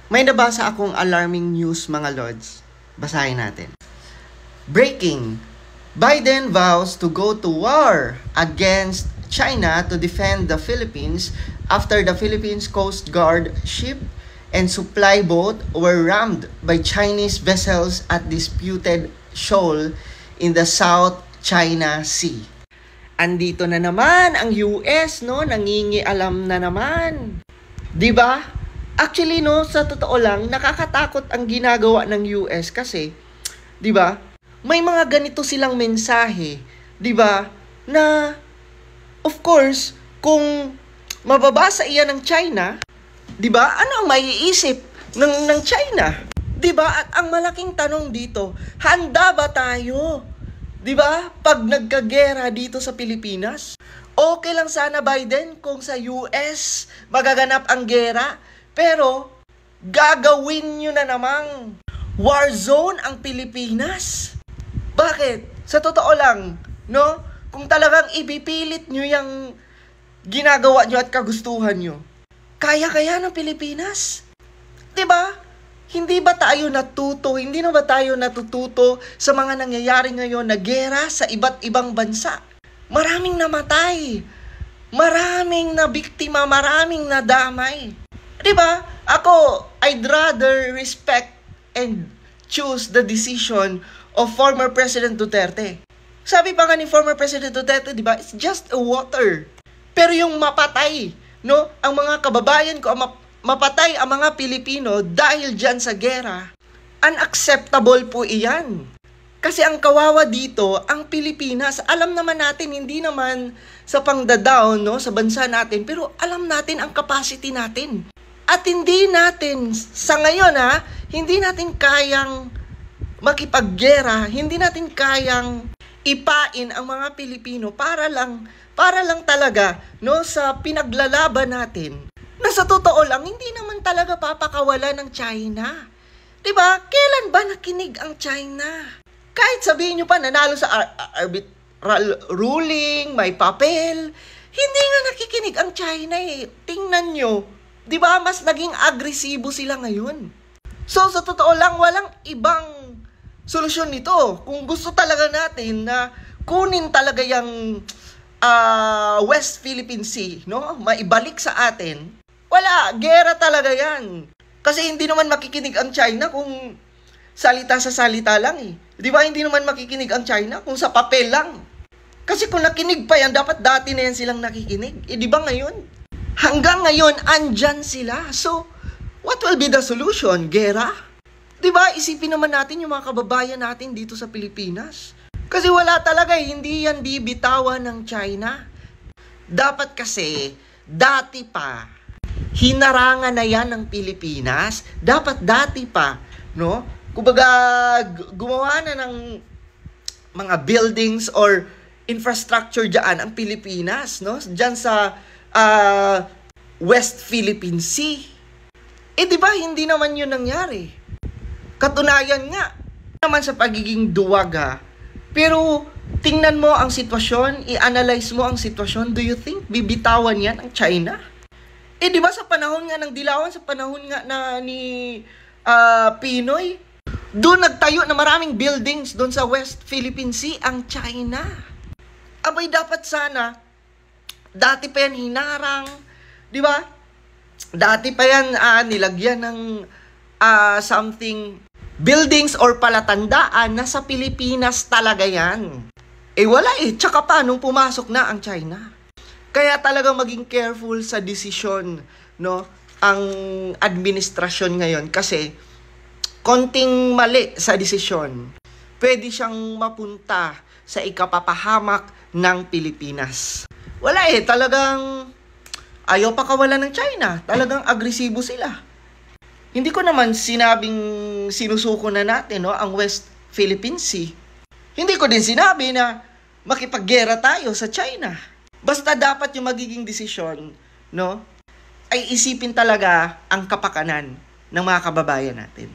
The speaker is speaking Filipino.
May nabasa akong alarming news mga lords. Basahin natin. Breaking. Biden vows to go to war against China to defend the Philippines after the Philippines Coast Guard ship and supply boat were rammed by Chinese vessels at disputed shoal in the South China Sea. Andito na naman ang US, no? Nangingialam na naman. 'Di ba? Actually, no, sa totoo lang, nakakatakot ang ginagawa ng US kasi, 'di ba? May mga ganito silang mensahe, 'di ba? Na of course, kung mababasa iyan ng China, 'di ba? Ano ang maiisip ng China? 'Di ba? At ang malaking tanong dito, handa ba tayo? 'Di ba? Pag nagkagera dito sa Pilipinas, okay lang sana Biden kung sa US magaganap ang gera, pero gagawin nyo na namang war zone ang Pilipinas. Bakit? Sa totoo lang, no? Kung talagang ibipilit nyo yung ginagawa nyo at kagustuhan nyo, kaya-kaya ng Pilipinas? 'Di ba? Hindi ba tayo natuto? Hindi na ba tayo natututo sa mga nangyayari ngayon na gera sa iba't ibang bansa? Maraming namatay. Maraming na biktima, maraming nadamay. 'Di ba? Ako, I'd rather respect and choose the decision of former President Duterte. Sabi pa nga ni former President Duterte, 'di ba? It's just a water. Pero yung mapatay, no? Ang mga kababayan ko, mapatay ang mga Pilipino dahil diyan sa gera. Unacceptable po iyan. Kasi ang kawawa dito, ang Pilipinas, alam naman natin, hindi naman sa pangdadown, no, sa bansa natin, pero alam natin ang capacity natin. At hindi natin, sa ngayon hindi natin kayang makipaggera, hindi natin kayang ipain ang mga Pilipino para lang talaga, no, sa pinaglalaban natin. Na sa totoo lang, hindi naman talaga papakawala ng China. 'Di ba? Kailan ba nakinig ang China? Kahit sabihin nyo pa nanalo sa arbitral ruling, may papel, hindi nga nakikinig ang China eh. Tingnan nyo. 'Di ba? Mas naging agresibo sila ngayon. So sa totoo lang, walang ibang solusyon nito. Kung gusto talaga natin na kunin talaga yung West Philippine Sea, no? Maibalik sa atin. Wala, gera talaga yan. Kasi hindi naman makikinig ang China kung salita sa salita lang eh. Di ba hindi naman makikinig ang China kung sa papel lang? Kasi kung nakinig pa yan, dapat dati na yan silang nakikinig. Eh di ba ngayon? Hanggang ngayon, andyan sila. So, what will be the solution? Gera? Di ba? Isipin naman natin yung mga kababayan natin dito sa Pilipinas. Kasi wala talaga eh. Hindi yan bibitawan ng China. Dapat kasi, dati pa, hinarangan na yan ng Pilipinas. Dapat dati pa, no? Kumbaga, gumawa na ng mga buildings or infrastructure dyan ang Pilipinas, no? Dyan sa West Philippine Sea. Eh, di ba, hindi naman yun nangyari. Katunayan nga, naman sa pagiging duwag, Pero, tingnan mo ang sitwasyon, i-analyze mo ang sitwasyon, do you think bibitawan yan ang China? Eh, di ba sa panahon nga ng Dilawan, sa panahon nga ni Pinoy, doon nagtayo na maraming buildings doon sa West Philippine Sea ang China. Abay, dapat sana, dati pa yan hinarang, di ba? Dati pa yan nilagyan ng something, buildings or palatandaan na sa Pilipinas talaga yan. Eh wala eh, tsaka pa nung pumasok na ang China. Kaya talagang maging careful sa desisyon, no, ang administrasyon ngayon kasi konting mali sa desisyon, pwede siyang mapunta sa ikapapahamak ng Pilipinas. Wala eh, talagang ayaw pa kawalan ng China. Talagang agresibo sila. Hindi ko naman sinabing sinusuko na natin, no, ang West Philippine Sea. Hindi ko din sinabi na makipaggera tayo sa China. Basta dapat yung magiging desisyon, no, ay isipin talaga ang kapakanan ng mga kababayan natin.